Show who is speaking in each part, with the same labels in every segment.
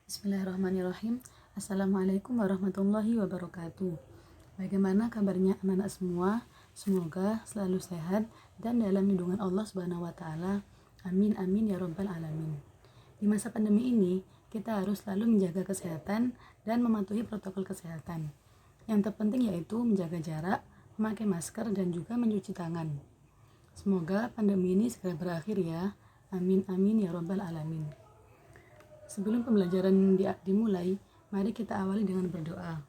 Speaker 1: Bismillahirrahmanirrahim. Assalamualaikum warahmatullahi wabarakatuh. Bagaimana kabarnya anak-anak semua? Semoga selalu sehat dan dalam lindungan Allah Subhanahu wa taala. Amin amin ya rabbal alamin. Di masa pandemi ini, kita harus selalu menjaga kesehatan dan mematuhi protokol kesehatan. Yang terpenting yaitu menjaga jarak, memakai masker dan juga mencuci tangan. Semoga pandemi ini segera berakhir ya. Amin amin ya rabbal alamin. Sebelum pembelajaran dimulai, mari kita awali dengan berdoa.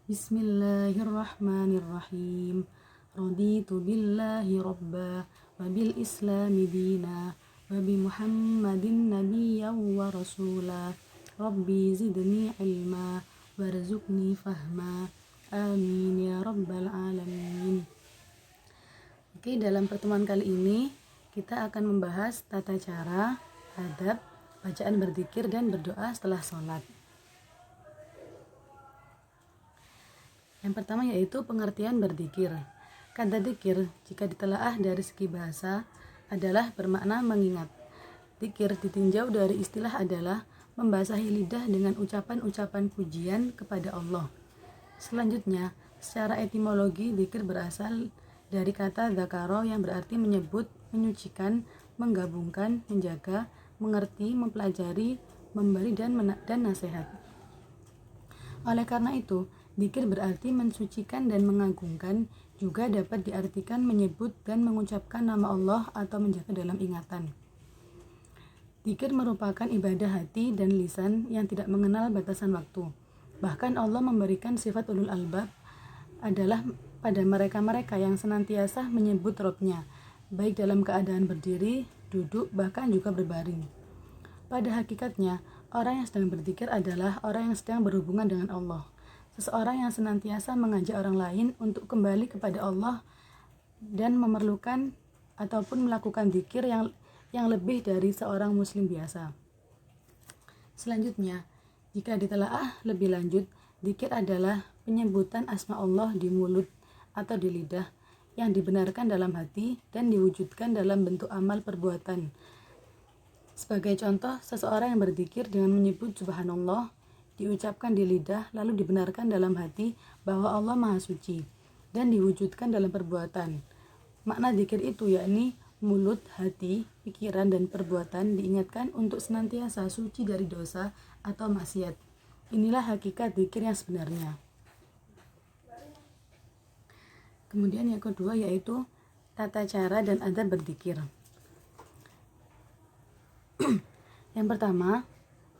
Speaker 1: Bismillahirrahmanirrahim. Raditu billahi rabba wa bil islami dina wa bi Muhammadin nabiyyan wa rasula. Rabbi zidni ilma warzuqni fahma. Amin ya rabbal alamin. Oke, dalam pertemuan kali ini kita akan membahas tata cara, adab, bacaan berzikir dan berdoa setelah sholat. Yang pertama yaitu pengertian berzikir. Kata zikir jika ditelaah dari segi bahasa adalah bermakna mengingat. Zikir ditinjau dari istilah adalah membasahi lidah dengan ucapan-ucapan pujian kepada Allah. Selanjutnya, secara etimologi zikir berasal dari kata dzakaro yang berarti menyebut, menyucikan, menggabungkan, menjaga, mengerti, mempelajari, memberi dan nasihat. Oleh karena itu, zikir berarti mensucikan dan mengagungkan, juga dapat diartikan menyebut dan mengucapkan nama Allah atau menjaga dalam ingatan. Zikir merupakan ibadah hati dan lisan yang tidak mengenal batasan waktu. Bahkan Allah memberikan sifat ulul albab adalah pada mereka-mereka yang senantiasa menyebut Rabb-Nya, baik dalam keadaan berdiri, duduk, bahkan juga berbaring. Pada hakikatnya, orang yang sedang berzikir adalah orang yang sedang berhubungan dengan Allah. Seseorang yang senantiasa mengajak orang lain untuk kembali kepada Allah dan memerlukan ataupun melakukan zikir yang lebih dari seorang muslim biasa. Selanjutnya, jika ditelaah lebih lanjut, zikir adalah penyebutan asma Allah di mulut atau di lidah yang dibenarkan dalam hati dan diwujudkan dalam bentuk amal perbuatan. Sebagai contoh, seseorang yang berzikir dengan menyebut subhanallah diucapkan di lidah lalu dibenarkan dalam hati bahwa Allah Maha Suci dan diwujudkan dalam perbuatan. Makna zikir itu yakni mulut, hati, pikiran dan perbuatan diingatkan untuk senantiasa suci dari dosa atau maksiat. Inilah hakikat zikir yang sebenarnya. Kemudian yang kedua yaitu tata cara dan adab berzikir. Yang pertama,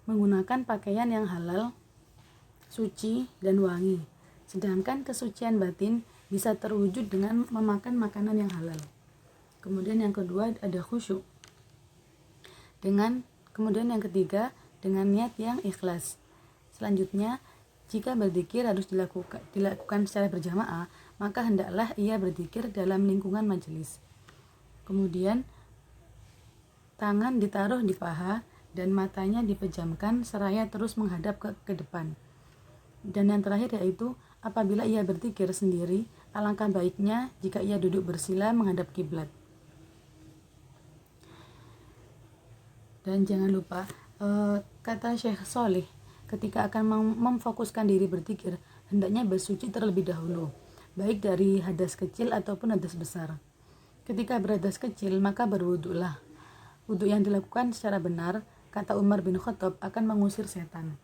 Speaker 1: menggunakan pakaian yang halal, suci, dan wangi. Sedangkan kesucian batin bisa terwujud dengan memakan makanan yang halal. Kemudian yang kedua ada khusyuk. Kemudian yang ketiga dengan niat yang ikhlas. Selanjutnya, jika berzikir harus dilakukan secara berjamaah, maka hendaklah ia berzikir dalam lingkungan majelis. Kemudian tangan ditaruh di paha dan matanya dipejamkan seraya terus menghadap ke depan. Dan yang terakhir yaitu apabila ia berzikir sendiri, alangkah baiknya jika ia duduk bersila menghadap kiblat. Dan jangan lupa kata Syekh Solih, ketika akan memfokuskan diri berzikir, hendaknya bersuci terlebih dahulu, baik dari hadas kecil ataupun hadas besar. Ketika berhadas kecil, maka berwuduklah. Wudhu yang dilakukan secara benar, kata Umar bin Khattab, akan mengusir setan.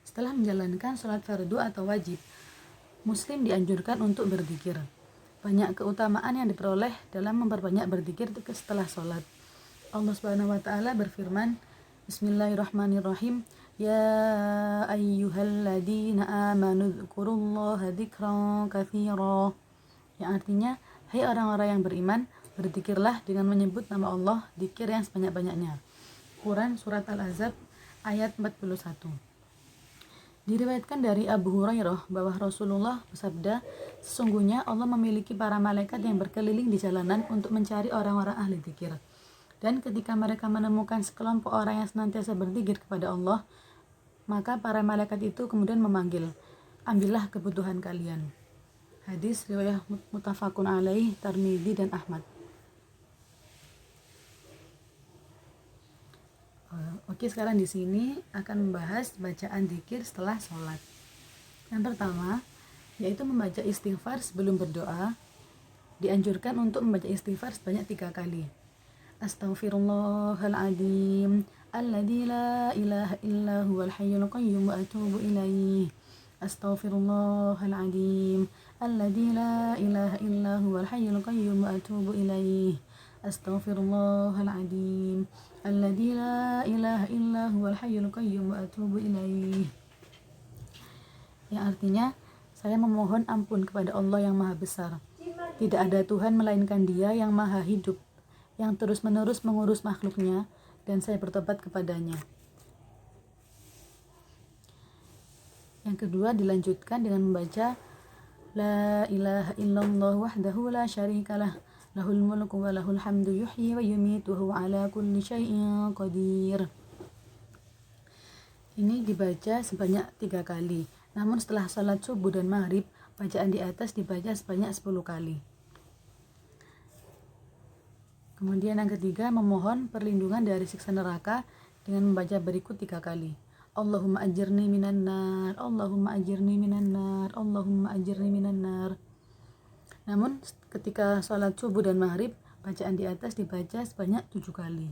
Speaker 1: Setelah menjalankan sholat fardu atau wajib, muslim dianjurkan untuk berzikir. Banyak keutamaan yang diperoleh dalam memperbanyak berzikir setelah sholat. Allah Subhanahu wa taala berfirman, Bismillahirrahmanirrahim. Ya ayyuhalladzina amanu dzkurullaha dzikran katsira. Yang artinya, hai orang-orang yang beriman, berzikirlah dengan menyebut nama Allah, zikir yang sebanyak-banyaknya. Quran Surat Al-Ahzab ayat 41. Diriwayatkan dari Abu Hurairah bahwa Rasulullah bersabda, sesungguhnya Allah memiliki para malaikat yang berkeliling di jalanan untuk mencari orang-orang ahli zikir. Dan ketika mereka menemukan sekelompok orang yang senantiasa berzikir kepada Allah, maka para malaikat itu kemudian memanggil, ambillah kebutuhan kalian. Hadis riwayat muttafaqun alaih, Tirmidzi dan Ahmad. Oke, sekarang di sini akan membahas bacaan dzikir setelah sholat. Yang pertama, yaitu membaca istighfar sebelum berdoa. Dianjurkan untuk membaca istighfar sebanyak 3 kali. Astaghfirullahaladzim alladzi la ilaha illa huwal hayyul qayyum wa atubu ilaih. Astaghfirullahaladzim alladzi la ilaha illa huwal hayyul qayyum wa atubu ilaih. Astaghfirullahaladzim alladzi la ilaha illa huwal hayyul qayyum wa atubu ilaih. Yang artinya, saya memohon ampun kepada Allah yang Maha Besar. Tidak ada Tuhan melainkan Dia yang Maha Hidup, yang terus-menerus mengurus makhluknya, dan saya bertobat kepadanya. Yang kedua, dilanjutkan dengan membaca La ilaha illallah wahdahu la syarikalah, lahul mulku wa lahul hamdu yuhyi wa yumitu wa huwa ala kulli syai'in qadir. Ini dibaca sebanyak 3 kali. Namun setelah salat subuh dan maghrib, bacaan di atas dibaca sebanyak 10 kali. Kemudian yang ketiga, memohon perlindungan dari siksa neraka dengan membaca berikut 3 kali. Allahumma ajirni minan nar, Allahumma ajirni minan nar, Allahumma ajirni minan nar. Namun ketika sholat subuh dan maghrib, bacaan di atas dibaca sebanyak 7 kali.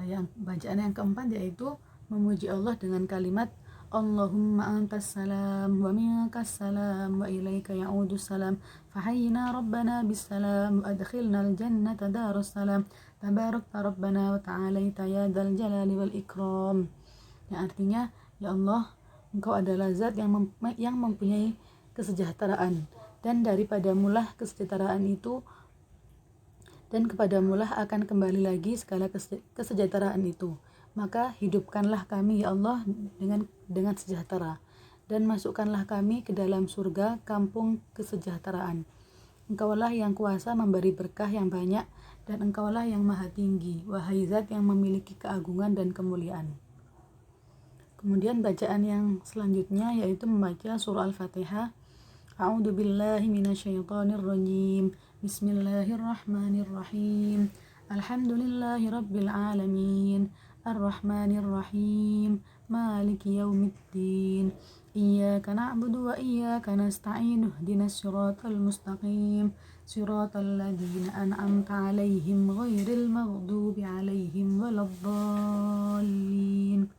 Speaker 1: Yang bacaan yang keempat yaitu memuji Allah dengan kalimat Allahumma antas salam wa minkas salam wa ilaika ya'udus salam fahayyina rabbana bis salam wa adkhilna al jannata darus salam tabarakta rabbana wa ta'alaita ya dzal jalali wal ikram. Yang artinya, ya Allah, Engkau adalah zat yang mempunyai kesejahteraan, dan daripadamulah kesejahteraan itu, dan kepadamulah akan kembali lagi segala kesejahteraan itu. Maka hidupkanlah kami, ya Allah, dengan sejahtera, dan masukkanlah kami ke dalam surga kampung kesejahteraan. Engkaulah yang kuasa memberi berkah yang banyak, dan Engkaulah yang maha tinggi, wahai zat yang memiliki keagungan dan kemuliaan. Kemudian bacaan yang selanjutnya yaitu membaca surah Al-Fatihah. A'udzu billahi minasyaitonir rajim. Bismillahirrahmanirrahim. Alhamdulillahi rabbil alamin. Ar-Rahmanir Rahim. Maliki yaumiddin. Iyyaka na'budu wa iyyaka nasta'in. Ihdinas siratal mustaqim. Siratal ladzina an'amta 'alaihim ghairil maghdubi 'alaihim waladdallin.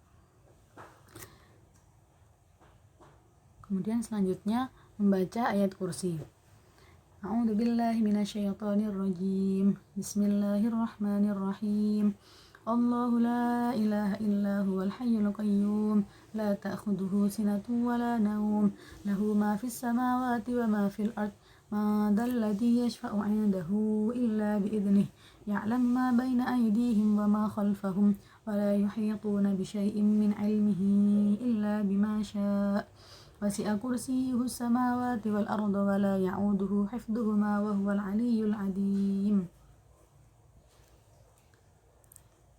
Speaker 1: Kemudian selanjutnya membaca ayat kursi. A'udzu billahi minasyaitonir rajim. Bismillahirrahmanirrahim. Allahu la ilaha illa huwal hayyul qayyum la ta'khudhuhu sinatun wa la nawm lahu ma fis samawati wa ma fil ard ma dzalladzi yashfa'u 'indahu illa bi idnih ya'lamu ma baina aydihim wa ma khalfahum wa la yuhituna bi syai'in min 'ilmihi illa bima syaa' wasi'a kursiyyuhu samawati wal arda wa la ya'uduhu hifdhuhuma wa huwal 'aliyyul 'azim.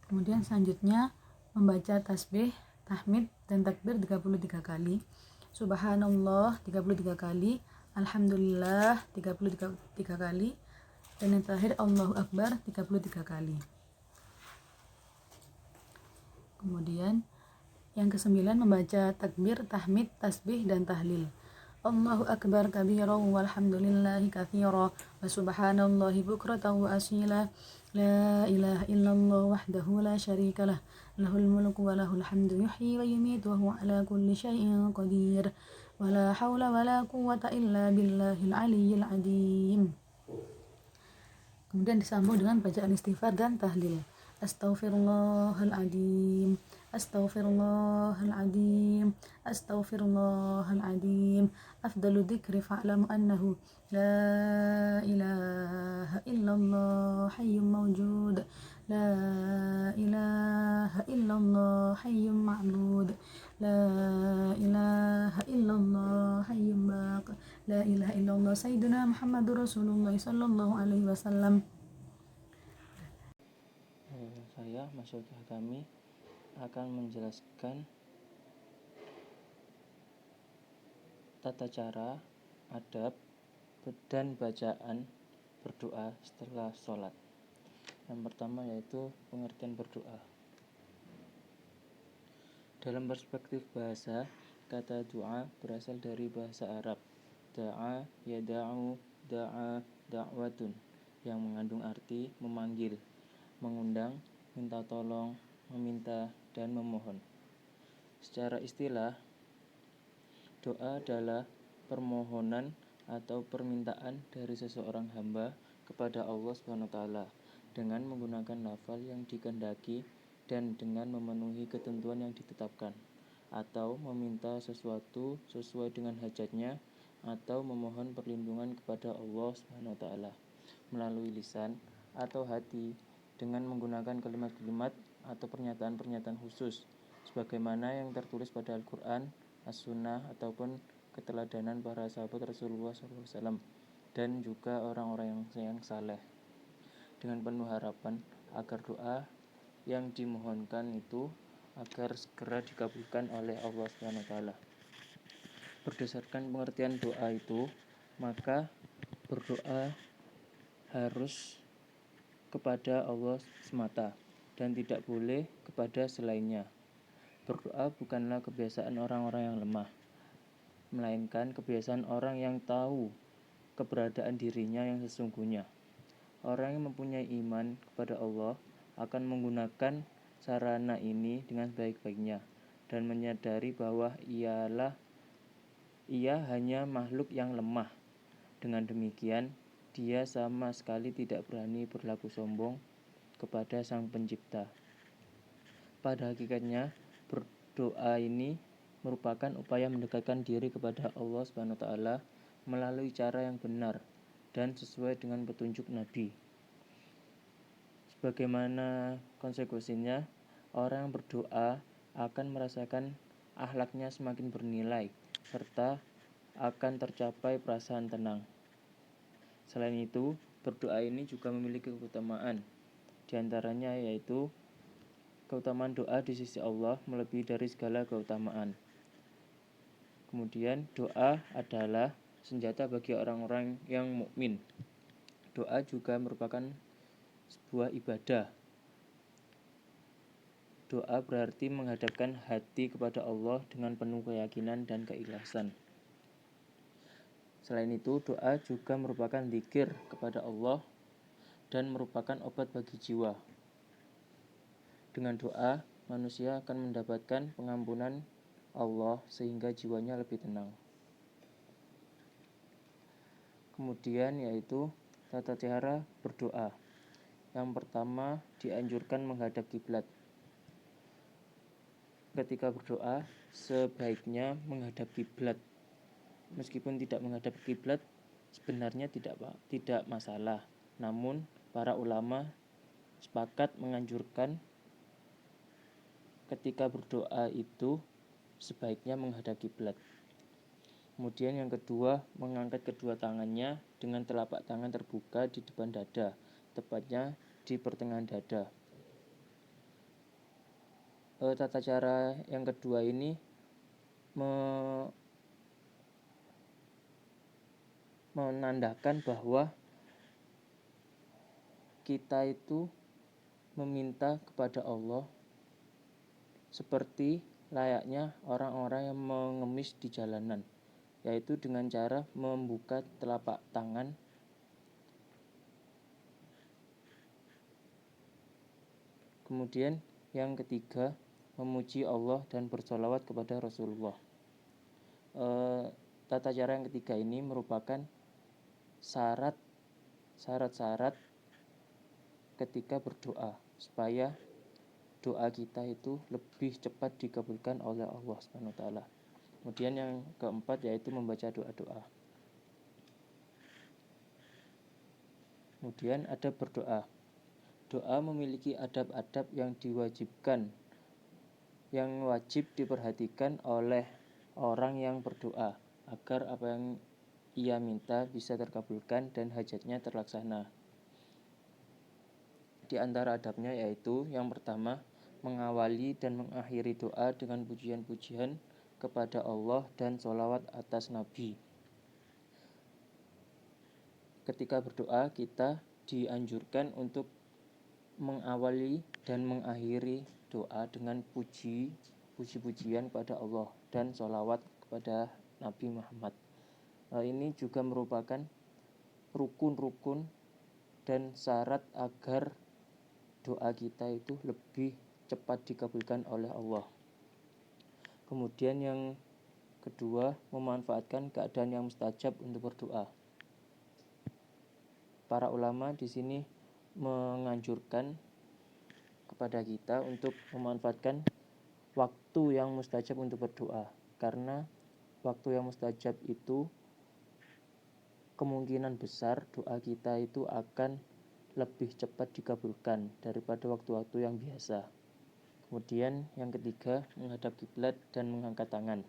Speaker 1: Kemudian selanjutnya membaca tasbih, tahmid, dan takbir 33 kali. Subhanallah 33 kali, Alhamdulillah 33 kali, dan yang terakhir Allahu Akbar 33 kali. Kemudian yang kesembilan membaca takbir, tahmid, tasbih, dan tahlil. Allahu Akbar kabiran walhamdulillahi katsira wa subhanallahi bukratan wa asila. La ilaha illallah wahdahu la syarikalah, lahul mulku wa lahul hamdu yuhyi wa yumitu wa huwa ala kulli syai'in qadir. Wa la haula wa la quwwata illa billahil aliyyil azim. Kemudian disambung dengan bacaan istighfar dan tahlil. Astaghfirullahaladzim, astaghfirullahaladzim, astaghfirullahaladzim. Afdalu dzikri fa'lamu annahu la ilaha illallah hayyum mawjud, la ilaha illallah hayyum ma'bud, la ilaha illallah hayyum baq, la ilaha illallah sayyiduna Muhammadur Rasulullah sallallahu alaihi wasallam.
Speaker 2: Saya, Mas Yogah kami akan menjelaskan tata cara, adab, dan bacaan berdoa setelah sholat. Yang pertama yaitu pengertian berdoa. Dalam perspektif bahasa, kata doa berasal dari bahasa Arab. Da'a, yada'u, da'a, da'watun, yang mengandung arti memanggil, mengundang, minta tolong, meminta, dan memohon. Secara istilah, doa adalah permohonan atau permintaan dari seseorang hamba kepada Allah SWT dengan menggunakan lafal yang dikehendaki dan dengan memenuhi ketentuan yang ditetapkan, atau meminta sesuatu sesuai dengan hajatnya, atau memohon perlindungan kepada Allah SWT melalui lisan atau hati dengan menggunakan kalimat-kalimat atau pernyataan-pernyataan khusus sebagaimana yang tertulis pada Al-Quran, As-Sunnah, ataupun keteladanan para sahabat Rasulullah SAW dan juga orang-orang yang saleh, dengan penuh harapan agar doa yang dimohonkan itu agar segera dikabulkan oleh Allah SWT. Berdasarkan pengertian doa itu, maka berdoa harus kepada Allah semata dan tidak boleh kepada selainnya. Berdoa bukanlah kebiasaan orang-orang yang lemah, melainkan kebiasaan orang yang tahu keberadaan dirinya yang sesungguhnya. Orang yang mempunyai iman kepada Allah akan menggunakan sarana ini dengan sebaik-baiknya dan menyadari bahwa ia hanya makhluk yang lemah. Dengan demikian, dia sama sekali tidak berani berlaku sombong kepada Sang Pencipta. Pada hakikatnya, berdoa ini merupakan upaya mendekatkan diri kepada Allah SWT melalui cara yang benar dan sesuai dengan petunjuk Nabi. Sebagaimana konsekuensinya, orang yang berdoa akan merasakan akhlaknya semakin bernilai serta akan tercapai perasaan tenang. Selain itu, berdoa ini juga memiliki keutamaan. Di antaranya yaitu keutamaan doa di sisi Allah melebihi dari segala keutamaan. Kemudian, doa adalah senjata bagi orang-orang yang mukmin. Doa juga merupakan sebuah ibadah. Doa berarti menghadapkan hati kepada Allah dengan penuh keyakinan dan keikhlasan. Selain itu, doa juga merupakan zikir kepada Allah dan merupakan obat bagi jiwa. Dengan doa, manusia akan mendapatkan pengampunan Allah sehingga jiwanya lebih tenang. Kemudian yaitu tata cara berdoa. Yang pertama, dianjurkan menghadap kiblat. Ketika berdoa, sebaiknya menghadap kiblat. Meskipun tidak menghadap kiblat, sebenarnya tidak masalah. Namun, para ulama sepakat menganjurkan ketika berdoa itu sebaiknya menghadap kiblat. Kemudian yang kedua, mengangkat kedua tangannya dengan telapak tangan terbuka di depan dada, tepatnya di pertengahan dada. Tata cara yang kedua ini menandakan bahwa kita itu meminta kepada Allah seperti layaknya orang-orang yang mengemis di jalanan, yaitu dengan cara membuka telapak tangan. Kemudian yang ketiga, memuji Allah dan bersolawat kepada Rasulullah. Tata cara yang ketiga ini merupakan syarat-syarat ketika berdoa supaya doa kita itu lebih cepat dikabulkan oleh Allah SWT. Kemudian yang keempat yaitu membaca doa-doa. Kemudian adab berdoa. Doa memiliki adab-adab yang wajib diperhatikan oleh orang yang berdoa agar apa yang ia minta bisa terkabulkan dan hajatnya terlaksana. Di antara adabnya yaitu yang pertama, mengawali dan mengakhiri doa dengan pujian-pujian kepada Allah dan sholawat atas Nabi. Ketika berdoa, kita dianjurkan untuk mengawali dan mengakhiri doa dengan puji-pujian kepada Allah dan sholawat kepada Nabi Muhammad. Ini juga merupakan rukun-rukun dan syarat agar doa kita itu lebih cepat dikabulkan oleh Allah. Kemudian yang kedua, memanfaatkan keadaan yang mustajab untuk berdoa. Para ulama di sini menganjurkan kepada kita untuk memanfaatkan waktu yang mustajab untuk berdoa, karena waktu yang mustajab itu kemungkinan besar doa kita itu akan lebih cepat dikabulkan daripada waktu-waktu yang biasa. Kemudian yang ketiga, menghadap kiblat dan mengangkat tangan.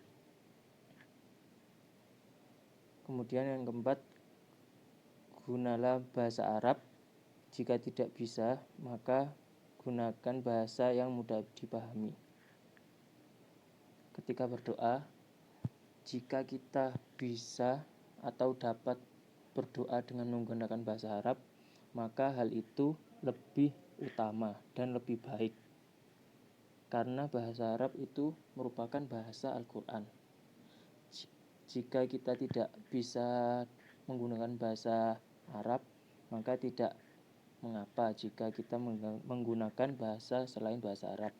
Speaker 2: Kemudian yang keempat, gunalah bahasa Arab. Jika tidak bisa, maka gunakan bahasa yang mudah dipahami. Ketika berdoa, jika kita bisa atau dapat berdoa dengan menggunakan bahasa Arab, maka hal itu lebih utama dan lebih baik. Karena bahasa Arab itu merupakan bahasa Al-Quran. Jika kita tidak bisa menggunakan bahasa Arab, maka tidak mengapa jika kita menggunakan bahasa selain bahasa Arab.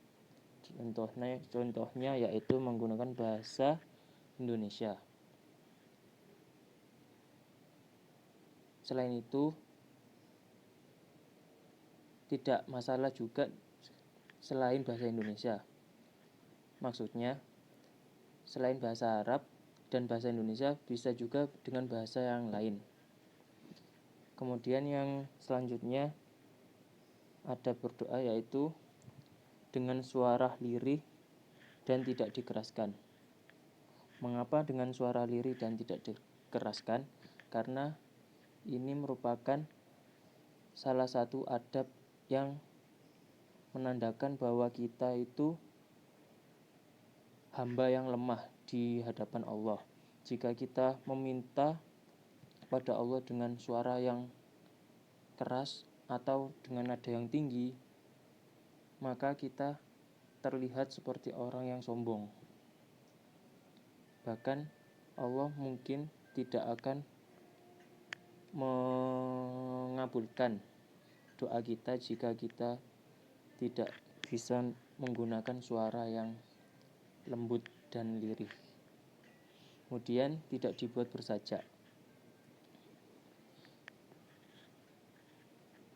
Speaker 2: Contohnya yaitu menggunakan bahasa Indonesia. Selain itu, tidak masalah juga selain bahasa Indonesia. Maksudnya, selain bahasa Arab dan bahasa Indonesia, bisa juga dengan bahasa yang lain. Kemudian yang selanjutnya ada berdoa yaitu dengan suara lirih dan tidak dikeraskan. Mengapa dengan suara lirih dan tidak dikeraskan? Karena ini merupakan salah satu adab yang menandakan bahwa kita itu hamba yang lemah di hadapan Allah. Jika kita meminta kepada Allah dengan suara yang keras atau dengan nada yang tinggi, maka kita terlihat seperti orang yang sombong. Bahkan Allah mungkin tidak akan mengabulkan doa kita jika kita tidak bisa menggunakan suara yang lembut dan lirih. Kemudian tidak dibuat bersajak.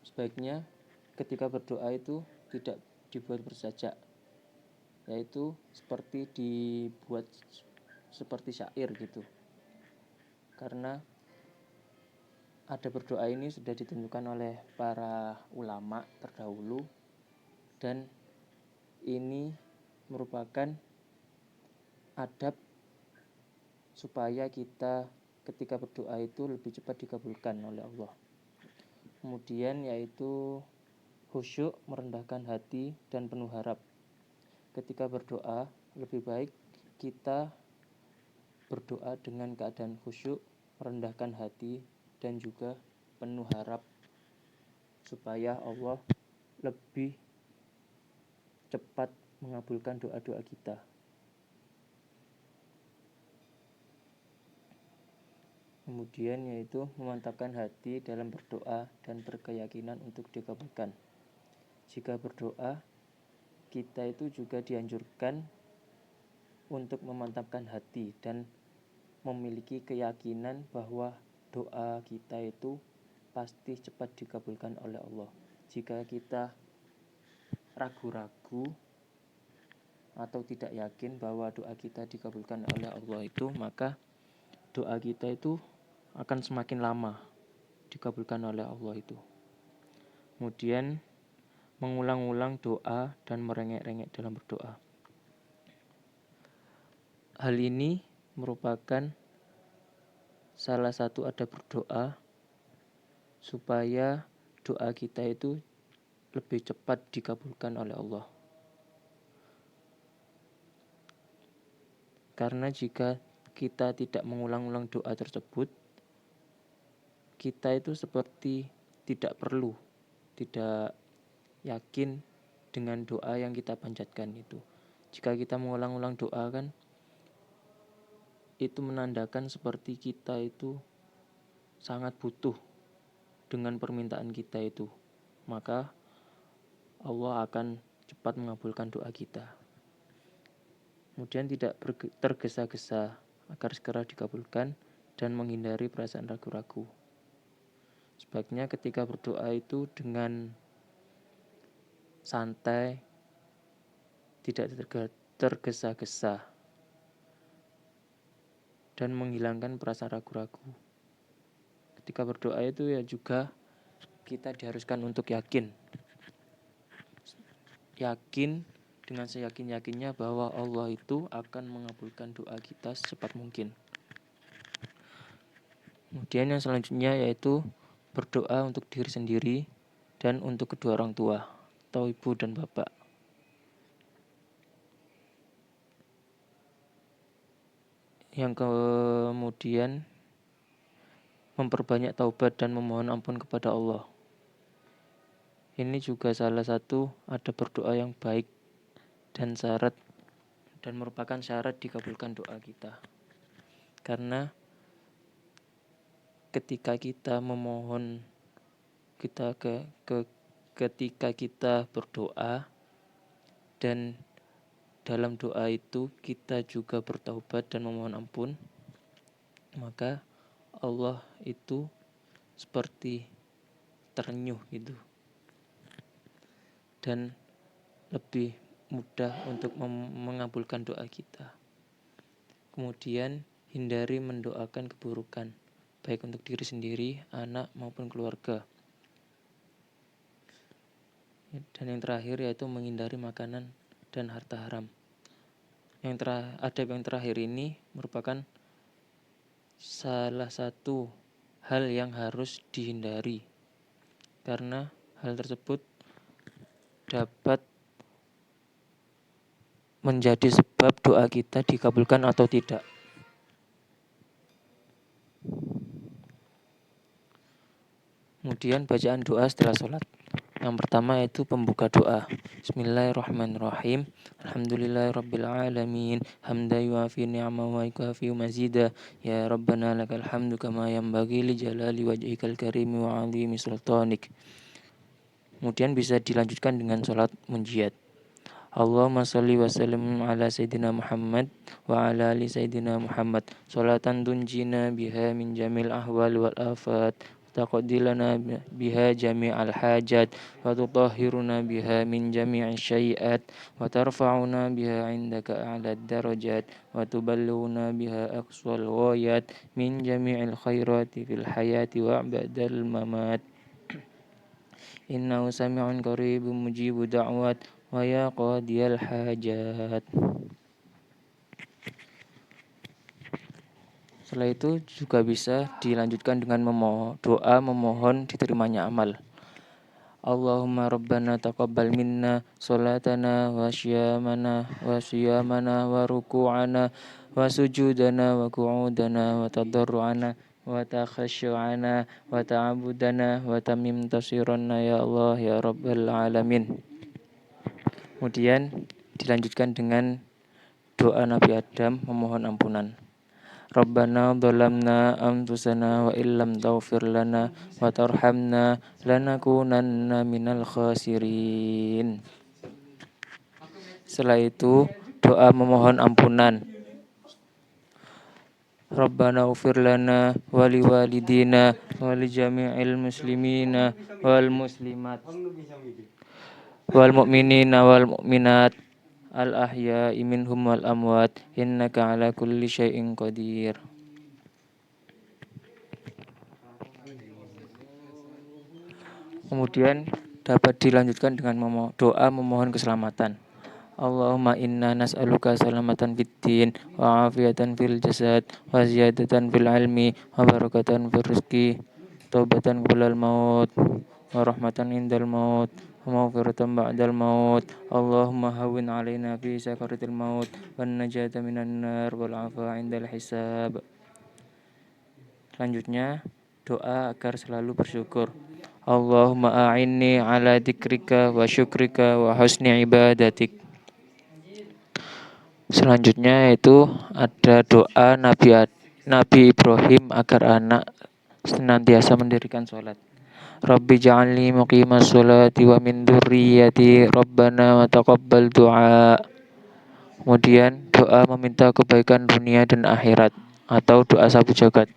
Speaker 2: Sebaiknya ketika berdoa itu tidak dibuat bersajak, yaitu seperti dibuat seperti syair gitu. Karena ada berdoa ini sudah ditentukan oleh para ulama terdahulu, dan ini merupakan adab supaya kita ketika berdoa itu lebih cepat dikabulkan oleh Allah. Kemudian yaitu khusyuk, merendahkan hati dan penuh harap. Ketika berdoa, lebih baik kita berdoa dengan keadaan khusyuk, merendahkan hati dan juga penuh harap supaya Allah lebih cepat mengabulkan doa-doa kita. Kemudian yaitu memantapkan hati dalam berdoa dan berkeyakinan untuk dikabulkan. Jika berdoa, kita itu juga dianjurkan untuk memantapkan hati dan memiliki keyakinan bahwa doa kita itu pasti cepat dikabulkan oleh Allah. Jika kita ragu-ragu atau tidak yakin bahwa doa kita dikabulkan oleh Allah itu, maka doa kita itu akan semakin lama dikabulkan oleh Allah itu. Kemudian mengulang-ulang doa dan merengek-rengek dalam berdoa. Hal ini merupakan salah satu adab berdoa supaya doa kita itu lebih cepat dikabulkan oleh Allah. Karena jika kita tidak mengulang-ulang doa tersebut, kita itu seperti tidak yakin dengan doa yang kita panjatkan itu. Jika kita mengulang-ulang doa kan, itu menandakan seperti kita itu sangat butuh dengan permintaan kita itu. Maka Allah akan cepat mengabulkan doa kita. Kemudian tidak tergesa-gesa agar segera dikabulkan dan menghindari perasaan ragu-ragu. Sebaiknya ketika berdoa itu dengan santai, tidak tergesa-gesa, dan menghilangkan perasaan ragu-ragu. Ketika berdoa itu ya juga kita diharuskan untuk yakin dengan seyakin-yakinnya bahwa Allah itu akan mengabulkan doa kita secepat mungkin. Kemudian yang selanjutnya yaitu berdoa untuk diri sendiri dan untuk kedua orang tua atau ibu dan bapak. Yang kemudian memperbanyak taubat dan memohon ampun kepada Allah. Ini juga salah satu ada berdoa yang baik dan merupakan syarat dikabulkan doa kita. Karena ketika kita memohon, ketika kita berdoa dan dalam doa itu kita juga bertaubat dan memohon ampun, maka Allah itu seperti terenyuh gitu dan lebih mudah untuk mengabulkan doa kita. Kemudian hindari mendoakan keburukan, baik untuk diri sendiri, anak maupun keluarga. Dan yang terakhir yaitu menghindari makanan dan harta haram. Adab yang terakhir ini merupakan salah satu hal yang harus dihindari, karena hal tersebut dapat menjadi sebab doa kita dikabulkan atau tidak. Kemudian bacaan doa setelah sholat. Yang pertama yaitu pembuka doa. Bismillahirrahmanirrahim. Alhamdulillahirrabbilalamin. Hamdan yuafi ni'amahu wa yukafi mazida. Ya Rabbana lakal hamdu kama yanbaghi li jalali wajhikal karimi wa 'azimi sultanik. Kemudian bisa dilanjutkan dengan sholat munjiat. Allahumma sholli wa sallim ala Sayyidina Muhammad wa ala ali Sayyidina Muhammad. Sholatan tunjina biha min jamil ahwal wal afat. Taqaddilana biha jami'al hajat. Wa tutahhiruna biha min jami'is syai'at. Wa tarfa'una biha indaka a'lad darajat. Wa tuballighuna biha aqsal ghayat. Min jami'il khairati fil hayati wa ba'dal mamat. Innahu sami'un qaribun mujibu da'wat. Wa ya qadiyal hajat. Setelah itu juga bisa dilanjutkan dengan doa memohon diterimanya amal. Allahumma rabbana taqabbal minna salatana wa siyamana wa ruku'ana wa sujudana wa qu'udana wa tadarru'ana wa takhashu'ana wa ta'abudana wa tamim tasiranna ya Allah ya Rabbal Alamin. Kemudian dilanjutkan dengan doa Nabi Adam memohon ampunan. Rabbana dhalamna anfusana wa illam taghfir lana wa tarhamna lanakunanna minal khasirin. Setelah itu doa memohon ampunan. Rabbana ighfir lana wa liwalidina wa li jami'il muslimina wal muslimat wal mu'minina wal mu'minat al ahya'i minhum wal amwat innaka ala kulli syai'in qadir. Kemudian dapat dilanjutkan dengan doa memohon keselamatan. Allahumma inna nas'aluka salamatan fid din wa afiatan fil jasad wa ziyadatan fil ilmi wa barakatan fil rizqi taubatan qablal maut wa rahmatan indal maut wa maghfiratan ba'dal maut. Allahumma hawwin 'alaina fi sakaratil maut wan najata minan nar wal 'afwa 'indal hisab. Selanjutnya doa agar selalu bersyukur. Allahumma a'inni ala dzikrika wa syukrika wa husni ibadatik. Selanjutnya yaitu ada doa Nabi Ibrahim agar anak senantiasa mendirikan sholat. Rabbi ja'alni muqimas sholati wa min dzurriyyati Rabbana wa taqabbal du'a. Kemudian doa meminta kebaikan dunia dan akhirat atau doa sapu jagat.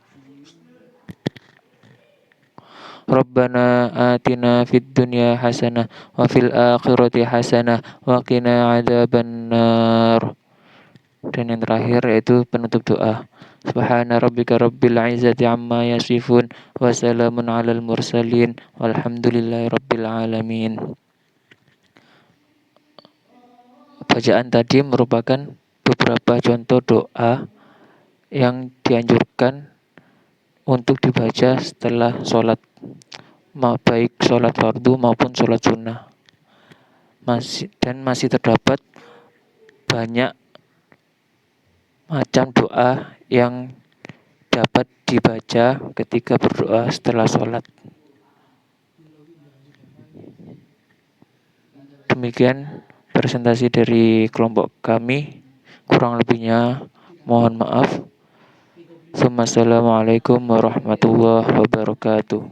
Speaker 2: Rabbana atina fid dunya hasanah wa fil akhirati hasanah wa qina adzabannar. Dan yang terakhir yaitu penutup doa. Subhana rabbika rabbil izzati amma yasifun wa salamun alal mursalin walhamdulillahi rabbil alamin. Bacaan tadi merupakan beberapa contoh doa yang dianjurkan untuk dibaca setelah sholat, baik sholat fardu maupun sholat sunnah. Masih terdapat banyak macam doa yang dapat dibaca ketika berdoa setelah sholat. Demikian presentasi dari kelompok kami. Kurang lebihnya mohon maaf. Assalamualaikum warahmatullahi wabarakatuh.